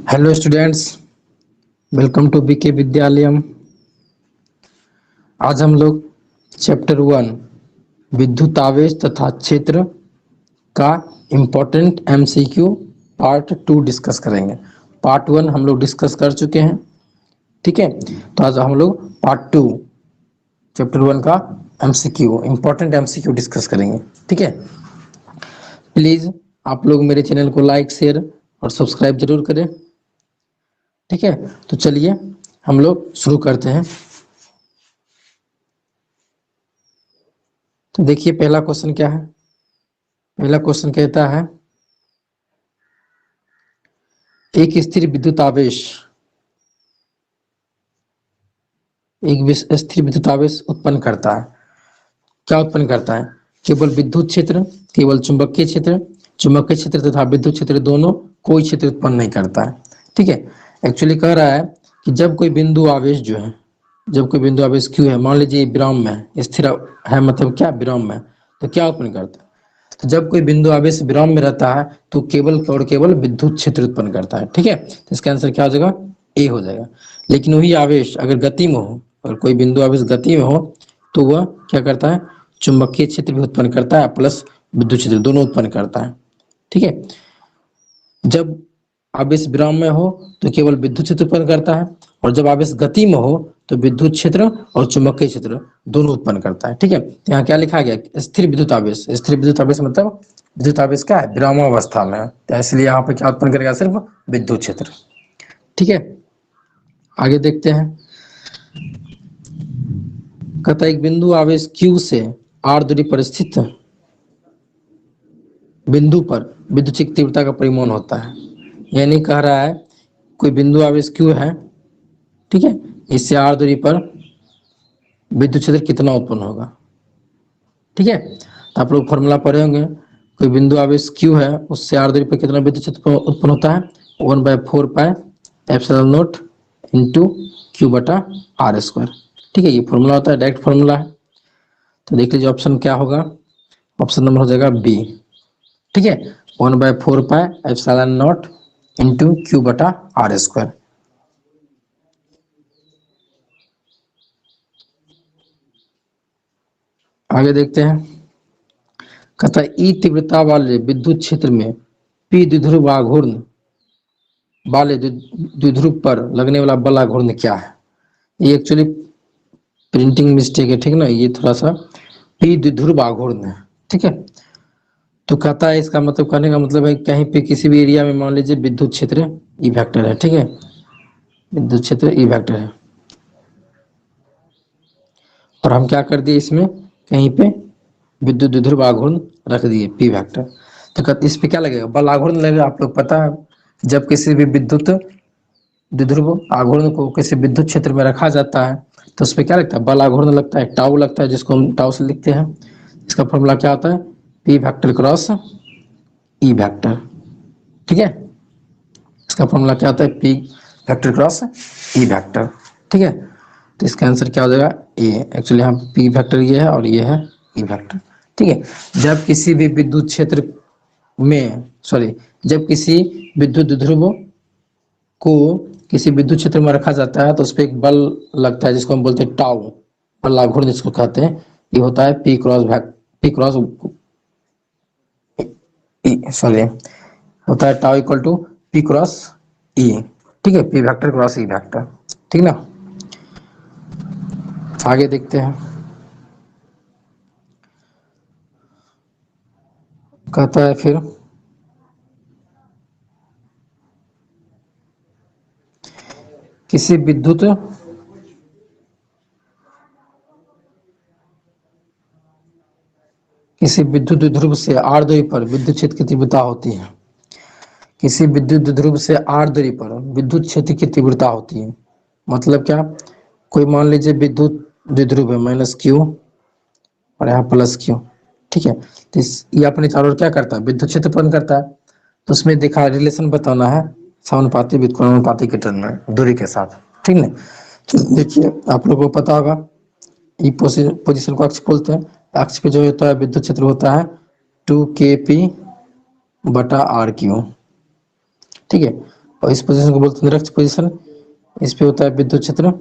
Hello students, welcome to BK Vidyalayam. आज हम लोग चैप्टर 1 विद्युत आवेश तथा क्षेत्र का इम्पोर्टेंट एमसीक्यू पार्ट 2 डिस्कस करेंगे। पार्ट 1 हम लोग डिस्कस कर चुके हैं, ठीक है। तो आज हम लोग पार्ट 2 चैप्टर 1 का एमसीक्यू इम्पोर्टेंट एमसीक्यू डिस्कस करेंगे, ठीक है। प्लीज़ आप लोग मेरे चैनल को लाइक, शेयर और सब्सक्राइब जरूर करें, ठीक है। तो चलिए हम लोग शुरू करते हैं। तो देखिए पहला क्वेश्चन क्या है। पहला क्वेश्चन कहता है एक स्थिर विद्युत आवेश स्थिर विद्युत आवेश उत्पन्न करता है। क्या उत्पन्न करता है? केवल विद्युत क्षेत्र, केवल चुंबकीय क्षेत्र, चुंबकीय क्षेत्र तथा विद्युत क्षेत्र दोनों, कोई क्षेत्र उत्पन्न नहीं करता है, ठीक है। एक्चुअली कह रहा है कि जब कोई बिंदु आवेश जो है, जब कोई बिंदु आवेश क्यू है, मान लीजिए विराम में स्थिर है, मतलब क्या विराम में, तो क्या उत्पन्न करता है? तो जब कोई बिंदु आवेश विराम में रहता है तो केवल और केवल विद्युत क्षेत्र उत्पन्न करता है, ठीक है। तो इसका आंसर क्या हो जाएगा? ए हो जाएगा। लेकिन वही आवेश अगर गति में हो, और कोई बिंदु आवेश गति में हो, तो वह क्या करता है? चुंबकीय क्षेत्र भी उत्पन्न करता है प्लस विद्युत क्षेत्र दोनों उत्पन्न करता है, ठीक है। जब आवेश विराम में हो तो केवल विद्युत क्षेत्र उत्पन्न करता है, और जब आवेश गति में हो तो विद्युत क्षेत्र और चुंबकीय क्षेत्र दोनों उत्पन्न करता है, ठीक है। तो यहाँ क्या लिखा गया? स्थिर विद्युत आवेश। स्थिर विद्युत आवेश मतलब विद्युत आवेश क्या है? विरामावस्था में है, तो इसलिए यहाँ पे क्या उत्पन्न करेगा? सिर्फ विद्युत क्षेत्र, ठीक है। आगे देखते हैं। कहता है एक बिंदु आवेश Q से R दूरी पर स्थित बिंदु पर विद्युत की तीव्रता का परिमाण होता है। यानी कह रहा है कोई बिंदु आवेश Q है, ठीक है, इससे R दूरी पर विद्युत क्षेत्र कितना उत्पन्न होगा, ठीक है। तो आप लोग फॉर्मूला पढ़े होंगे। कोई बिंदु आवेश Q है, उससे R दूरी पर कितना विद्युत क्षेत्र उत्पन्न होता है? 1/4 pi epsilon not into Q बटा R स्क्वायर, ठीक है। ये फॉर्मूला होता है, डायरेक्ट फॉर्मूला है। तो देख लीजिए ऑप्शन क्या होगा। ऑप्शन नंबर हो जाएगा बी, ठीक है। 1/4 pi epsilon not into Q बटा R स्क्वायर। आगे देखते हैं। कहता है ई तीव्रता वाले विद्युत क्षेत्र में पी द्विध्रुव आघूर्ण वाले द्विध्रुव पर लगने वाला बल आघूर्ण क्या है? ये एक्चुअली प्रिंटिंग मिस्टेक है, ठीक ना। ये थोड़ा सा पी द्विध्रुव आघूर्ण है, ठीक है। तो कहता है इसका मतलब, कहने का मतलब है कहीं पे किसी भी एरिया में मान लीजिए विद्युत क्षेत्र ई वेक्टर है, ठीक है। विद्युत क्षेत्र ई वेक्टर है, और हम क्या कर दिए इसमें कहीं पे विद्युत द्विध्रुव आघूर्ण रख दिए पी वेक्टर। तो कहते इस पे क्या लगेगा? बल आघूर्ण लगेगा। आप लोग पता है जब किसी भी विद्युत द्विध्रुव आघूर्ण को किसी विद्युत क्षेत्र में रखा जाता है तो उस पर क्या लगता है? बल आघूर्ण लगता है, टाउ लगता है, जिसको हम टाउ से लिखते हैं। इसका फॉर्मूला क्या होता है? P vector cross E vector, ठीक है। इसका फॉर्मूला क्या होता है? P vector cross E vector, ठीक है। तो इसका आंसर क्या हो जाएगा? ए। एक्चुअली यहाँ पी वेक्टर ये है और ये है ई वेक्टर, ठीक है। जब किसी भी विद्युत क्षेत्र में, सॉरी, जब किसी विद्युत द्विध्रुव को किसी विद्युत क्षेत्र में रखा जाता है तो उस पर एक बल लगता है जिसको हम बोलते हैं टाउ, बल आघूर्ण जिसको कहते हैं। ये होता है पी क्रॉस, सॉरी, होता है tau equal to P cross E, ठीक है। P vector cross E vector, ठीक ना। आगे देखते हैं। कहता है फिर किसी विद्युत ध्रुव से आर दूरी पर विद्युत क्षेत्र की तीव्रता होती है। किसी विद्युत ध्रुव से आर दूरी पर विद्युत क्षेत्र की तीव्रता होती है, मतलब क्या? कोई मान लीजिए विद्युत द्विध्रुव है -Q और यहाँ +Q, ठीक है। तो ये अपने चारों ओर क्या करता है? विद्युत क्षेत्र उत्पन्न करता है। तो उसमें देखा रिलेशन बताना है समानुपाती व्युत्क्रमानुपाती के टर्म में दूरी के साथ, ठीक है। तो देखिए आप लोगों को पता होगा ई पोजीशन को अक्ष बोलते हैं। अक्ष पे जो होता है विद्युत क्षेत्र होता है 2kp बटा RQ, ठीक है। और इस पोजीशन को बोलते हैं निरक्ष पोजीशन। इस पे होता है विद्युत क्षेत्र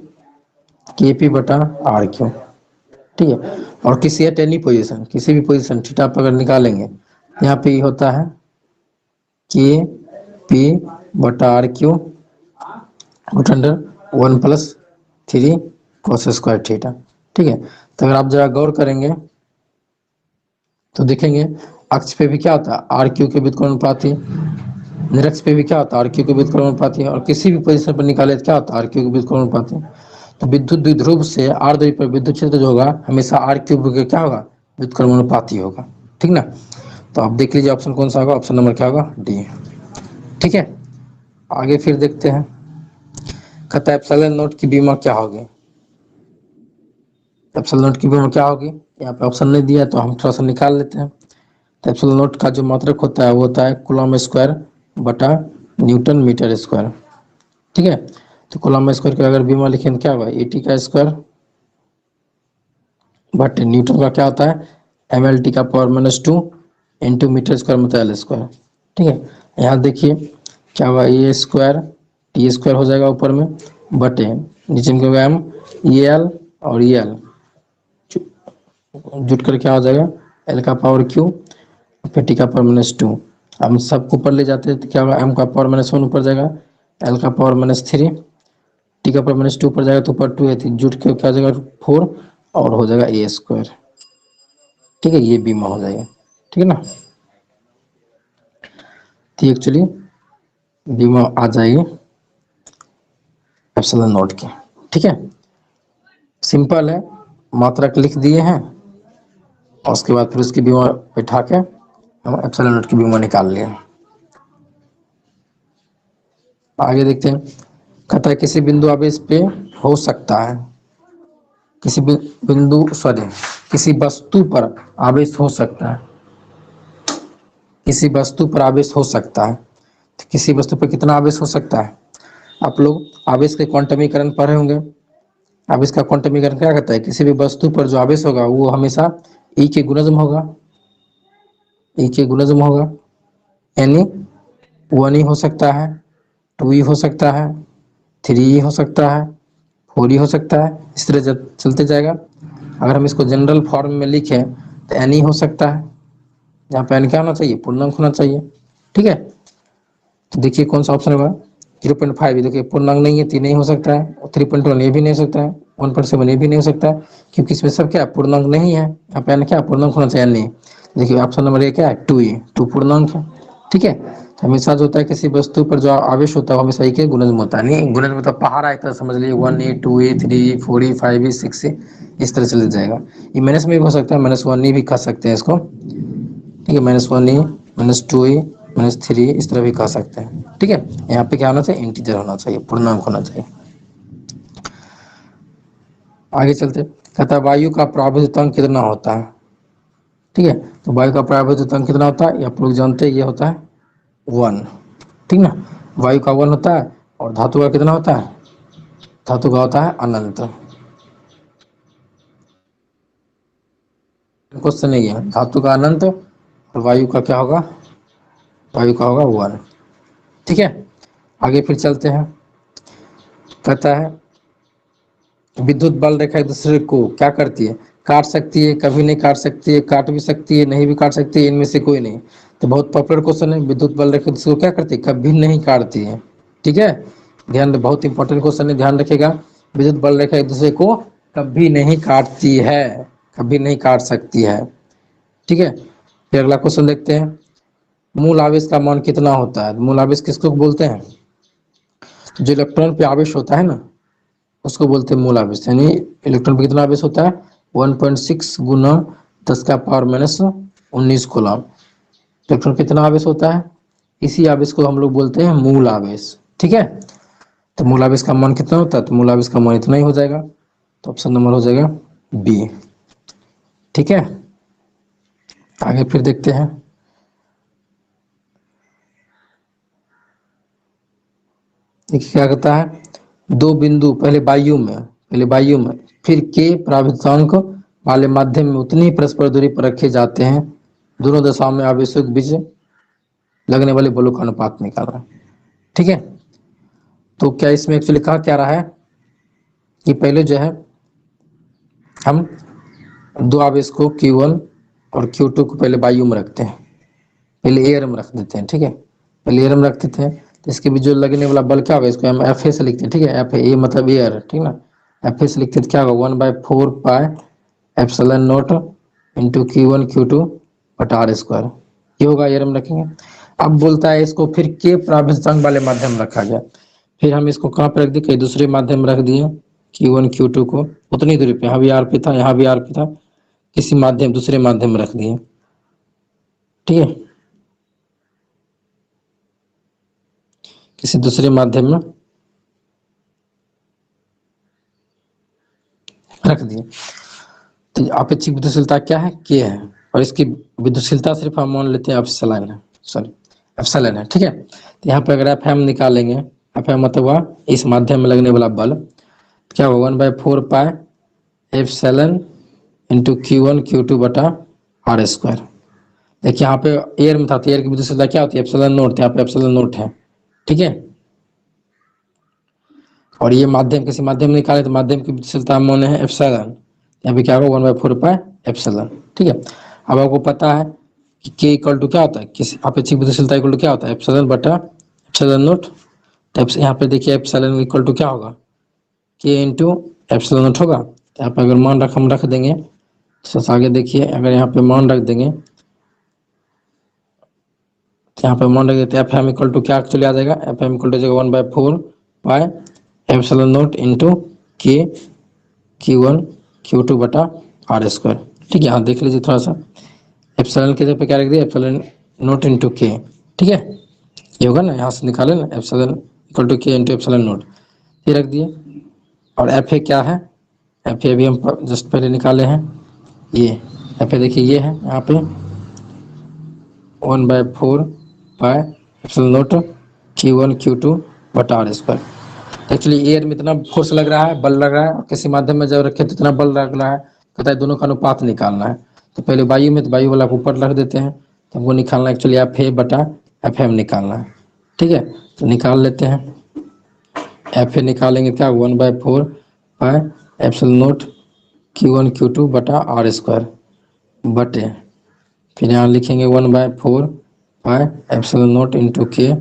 Kp बटा आर क्यू, ठीक है। और किसी एट एनी पोजीशन, किसी भी पोजीशन थीटा पर अगर निकालेंगे, यहाँ पे ये होता है के पी बटा R Q root under 1+3 cos square theta, ठीक है। तो अगर आप जरा गौर करेंगे तो देखेंगे अक्ष पे भी क्या होता है आर क्यू के व्युत्क्रमानुपाती, निरक्ष पे भी क्या होता है आर क्यू के व्युत्क्रमानुपाती, और किसी भी पोजीशन पर निकाले तो क्या होता है आर क्यू के व्युत्क्रमानुपाती। तो विद्युत द्विध्रुव से आर दूरी पर विद्युत क्षेत्र जो होगा हमेशा आर क्यूब के क्या होगा व्युत्क्रमानुपाती होगा, ठीक ना। तो आप देख लीजिए ऑप्शन कौन सा होगा, ऑप्शन नंबर क्या होगा डी, ठीक है। आगे फिर देखते हैं, कहता है एप्सिलॉन नोट की बीमा क्या होगी। एप्सिलॉन नोट की बीमा क्या होगी, यहाँ पे ऑप्शन नहीं दिया है तो हम थोड़ा सा निकाल लेते हैं। तो एप्सिलॉन नोट का जो मात्रक होता है वो होता है कूलम स्क्वायर बटा न्यूटन मीटर स्क्वायर, ठीक है। तो कूलम स्क्वायर का अगर बीमा लिखें तो क्या होगा एटी का स्क्वायर बट न्यूटन का क्या होता है एम एल टी का पावर -2 इंटू मीटर स्क्वायर मतलब एल स्क्वायर, ठीक है। यहाँ देखिए क्या होगा ए स्क्वायर टी स्क्वायर हो जाएगा ऊपर में बटे नीचे में क्या होगा एम ये एल और ये एल जुट कर क्या हो जाएगा एल का पावर क्यू फिर टी का पावर -2। हम सबको ऊपर ले जाते हैं तो क्या होगा एम का पावर -1 ऊपर जाएगा, एल का पावर -3, टी का पावर -2 ऊपर जाएगा तो ऊपर 2 है, जुट के क्या हो जाएगा 4 और हो जाएगा ए स्क्वायर, ठीक है। ये बीमा हो जाएगा, ठीक है ना। तो एक्चुअली बीमा आ जाएगी एप्सिलॉन नोट की, ठीक है। सिंपल है, मात्रक लिख दिए हैं और उसके बाद फिर उसकी बीमा बैठा के हम एप्सिलॉन नोट की बीमा निकाल लिए। आगे देखते हैं, कहता है किसी बिंदु आवेश पे हो सकता है, किसी बिंदु सॉरी किसी वस्तु पर आवेश हो सकता है, किसी वस्तु पर आवेश हो सकता है। तो किसी वस्तु पर कितना आवेश हो सकता है, आप लोग आवेश के क्वांटमीकरण पढ़े होंगे। आवेश का क्वांटमीकरण क्या कहता है किसी भी वस्तु पर जो आवेश होगा वो हमेशा ई के गुणज होगा, ई के गुणज होगा, यानी 1 ई हो सकता है 2 ई हो सकता है 3 ई हो सकता है 4 ई हो सकता है, इस तरह जब चलते जाएगा। अगर हम इसको जनरल फॉर्म में लिखें तो एन ई हो सकता है, जहाँ पे एन क्या होना चाहिए पूर्णांक होना चाहिए, ठीक है। तो देखिए कौन सा ऑप्शन होगा 0.5, देखिए पूर्णांक नहीं है 3 नहीं हो सकता है, 3.1 ये भी नहीं हो सकता है, 1.7 ये भी नहीं हो सकता है, क्योंकि इसमें सब क्या पूर्णांक नहीं है। यहाँ पे क्या पूर्णांक होना चाहिए नहीं। देखिए ऑप्शन नंबर ए क्या है 2 ई 2 पूर्णांक है, ठीक है। तो हमेशा जो होता है किसी वस्तु पर जो आवेश होता है हमेशा ई के गुणज में होता है, नहीं गुणज मतलब पहाड़ा एक तरह समझ लीजिए 1 ई 2 ई 3 ई 4 ई 5 ई 6 ई इस तरह चले जाएगा। ये माइनस में भी हो सकता है -1 ई भी कह सकते हैं इसको, ठीक है। -1 ई -2 ई -3 इस तरह भी कह सकते हैं, ठीक है। यहाँ पे क्या होना चाहिए इंटीजर होना चाहिए पूर्णांक होना चाहिए। आगे चलते, कहता है वायु का प्राविद्युतांक कितना होता है, ठीक है। तो वायु का प्राविद्युतांक कितना होता है ये आप लोग जानते हैं, ये होता है 1, ठीक ना। वायु का 1 होता है और धातु का कितना होता है, धातु का होता है अनंत। क्वेश्चन नहीं है, धातु का अनंत और वायु का क्या होगा, वायु का होगा 1, ठीक है। आगे फिर चलते हैं, कहता है विद्युत बल रेखा एक दूसरे को क्या करती है काट सकती है, कभी नहीं काट सकती है, काट भी सकती है नहीं भी काट सकती है, इनमें से कोई नहीं। तो बहुत पॉपुलर क्वेश्चन है, विद्युत बल रेखा दूसरे को क्या करती है कभी नहीं काटती है, ठीक है। ध्यान, बहुत इंपॉर्टेंट क्वेश्चन है, ध्यान रखिएगा। विद्युत बल रेखा एक दूसरे को कभी नहीं काटती है, कभी नहीं काट सकती है, ठीक है। फिर अगला क्वेश्चन देखते हैं, मूल आवेश का मान कितना होता है। मूल आवेश किसको बोलते हैं, जो इलेक्ट्रॉन पे आवेश होता है ना उसको बोलते हैं मूल आवेश, यानी इलेक्ट्रॉन पे कितना आवेश होता है 1.6 गुना 10 का पावर -19 कूलम। इलेक्ट्रॉन कितना आवेश होता है, इसी आवेश को हम लोग बोलते हैं मूल आवेश, ठीक है। तो मूल आवेश का मान कितना होता है, तो मूल आवेश का मान इतना ही हो जाएगा, तो ऑप्शन नंबर हो जाएगा बी, ठीक है। आगे फिर देखते हैं, देखिए क्या कहता है, दो बिंदु पहले वायु में फिर के प्रावितांक वाले माध्यम में उतनी ही परस्पर दूरी पर रखे जाते हैं, दोनों दशाओं में आवेशों के बीच लगने वाले बलों का अनुपात निकालना, ठीक है। तो क्या इसमें एक्चुअली कहा क्या रहा है कि पहले जो है हम दो आवेश को Q1 और Q2 को पहले वायु में रखते हैं, पहले एयर में रख देते हैं, ठीक है, पहले एयर में रखते थे, तो इसके भी जो लगने वाला बल क्या होगा, इसको हम एफ ए से लिखते हैं, ठीक है, एफ ए मतलब एयर, ठीक ना, एफ ए से लिखते हैं, क्या होगा 1/4 pi epsilon not into Q1 Q2 बटा आर स्क्वायर, ये होगा एयर में रखेंगे। अब बोलता है इसको फिर के प्रावेशांक वाले माध्यम में रखा गया, फिर हम इसको कहाँ पर रख दिए, कहीं दूसरे माध्यम में रख दिए Q1 Q2 को उतनी दूरी पे, यहाँ भी आर पे था, यहाँ भी आर पे था, किसी माध्यम दूसरे माध्यम में रख दिए, ठीक है, किसी दूसरे माध्यम में रख दिए। तो अपेक्षिक विद्युतशीलता क्या है, के है, और इसकी विद्युतशीलता सिर्फ हम मान लेते हैं एप्सिलॉन है, सॉरी एप्सिलॉन है, ठीक है। तो यहाँ पे अगर एफ एम निकालेंगे, एफ एम मतलब हुआ इस माध्यम में लगने वाला बल, क्या होगा 1/4 pi epsilon into Q1 Q2 बटा आर स्क्वायर। देखिए यहाँ पे एयर में था, तो एयर की विद्युतशीलता क्या होती है, एप्सिलॉन नोट, यहाँ पे एप्सिलॉन नोट है, ठीक है, और ये माध्यम किसी माध्यम में निकाले तो माध्यम की विद्युतशीलता हम माने है एप्सिलॉन, यहाँ पे क्या होगा 1/4 पाई एप्सिलॉन, ठीक है। अब आपको पता है कि के इक्वल टू क्या होता है, किसी अपेक्षिक विद्युतशीलता इक्वल टू क्या होता है, एप्सिलॉन बटा एप्सिलॉन नोट। तो यहाँ पे देखिए एप्सिलॉन इक्वल टू क्या होगा, के इंटू एप्सिलॉन नोट होगा। तो यहाँ पे अगर मान हम रख देंगे, तो आगे देखिए अगर यहाँ पे मान रख देंगे, तो यहाँ पे मान रख देते हैं, एफ एम इक्वल टू क्या चले आ जाएगा, एफ एम इक्वल टू जाएगा 1/4 पाई एप्सिलॉन नोट इंटू के Q1 Q2 बटा आर स्क्वायर, ठीक है। यहाँ देख लीजिए थोड़ा सा, एप्सिलॉन के जगह पे क्या रख दिया, एप्सिलॉन नोट इंटू के, ठीक है, ये होगा ना, यहाँ से निकाले ना एप्सिलॉन इक्वल टू के इंटू एप्सिलॉन नोट, ये रख दिए। और एफ ए क्या है, एफ ए भी हम जस्ट पहले निकाले हैं, ये एफ ए देखिए ये है यहाँ पे 1/4 pi epsilon note Q1 Q2 बटा आर स्क्वायर। एक्चुअली एयर में इतना फोर्स लग रहा है, बल लग रहा है, और किसी माध्यम में जब रखे तो इतना बल लग रहा है, पता है दोनों का अनुपात निकालना है। तो पहले वायु में, तो वायु वाला को ऊपर रख देते हैं, तो हमको निकालना है एक्चुअली एफ ए बटा एफ एम निकालना है, ठीक है। तो निकाल लेते हैं, एफ ए निकालेंगे क्या 1/4 pi epsilon note Q1 Q2 बटा आर स्क्वायर बटे, फिर यहाँ लिखेंगे 1/4 पाई एप्सिलॉन नोट इंटू के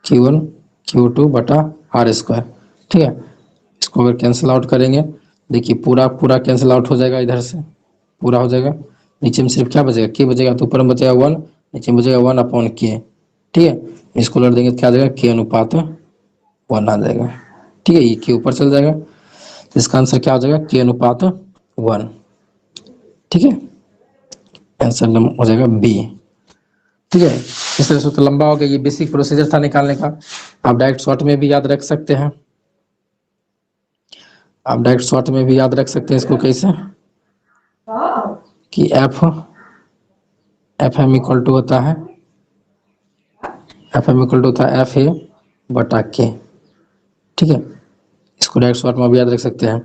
Q1 Q2 बटा आर स्क्वायर, ठीक है। इसको अगर कैंसिल आउट करेंगे, देखिए पूरा पूरा कैंसिल आउट हो जाएगा, इधर से पूरा हो जाएगा, नीचे में सिर्फ क्या बचेगा, के बचेगा, तो ऊपर में बचेगा 1, नीचे में बचेगा 1/k, ठीक है। इसको लड़ देंगे तो क्या आ जाएगा, के अनुपात 1 आ जाएगा, ठीक है, ये के ऊपर चल जाएगा, तो इसका आंसर क्या हो जाएगा, के अनुपात 1, ठीक है, आंसर हो जाएगा बी, ठीक है। इस तरह से तो लंबा हो गया, ये बेसिक प्रोसीजर था निकालने का। आप डायरेक्ट शॉर्ट में भी याद रख सकते हैं, आप डायरेक्ट शॉर्ट में भी याद रख सकते हैं इसको, कैसे कि एफ एम इक्वल टू होता है, एफ एम इक्वल टू होता है एफ ए बटा के, ठीक है। इसको डायरेक्ट शॉर्ट में भी याद रख सकते हैं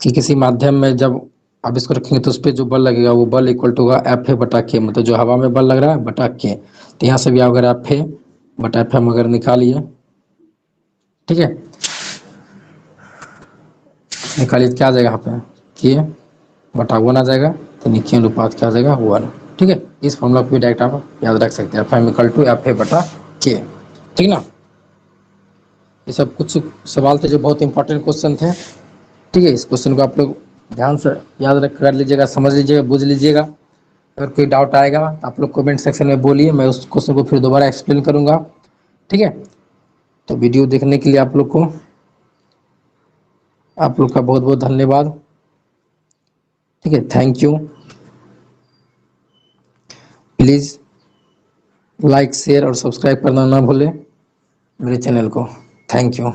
कि किसी माध्यम में जब आप इसको रखेंगे तो उस पर जो बल लगेगा वो बल इक्वल टू होगा एफ ए बटा के, मतलब जो हवा में बल लग रहा है बटा के। तो यहाँ से भी आप अगर एफ ए बटा एफ एम अगर निकालिए, ठीक है, निकालिए क्या आ जाएगा यहाँ पे, के बटा 1 आ जाएगा, तो नीचे अनुपात क्या आ जाएगा 1, ठीक है। इस फॉर्मूला को भी डायरेक्ट आप याद रख सकते हैं, F M equal to F A बटा के, ठीक ना। ये सब कुछ सवाल थे जो बहुत इंपॉर्टेंट क्वेश्चन थे, ठीक है। इस क्वेश्चन को आप लोग ध्यान से याद रख कर लीजिएगा, समझ लीजिएगा, बुझ लीजिएगा। अगर कोई डाउट आएगा तो आप लोग कमेंट सेक्शन में बोलिए, मैं उस क्वेश्चन को फिर दोबारा एक्सप्लेन करूंगा, ठीक है। तो वीडियो देखने के लिए आप लोग का बहुत बहुत धन्यवाद, ठीक है, thank you. Please like share और सब्सक्राइब करना ना भूलें मेरे चैनल को, थैंक यू।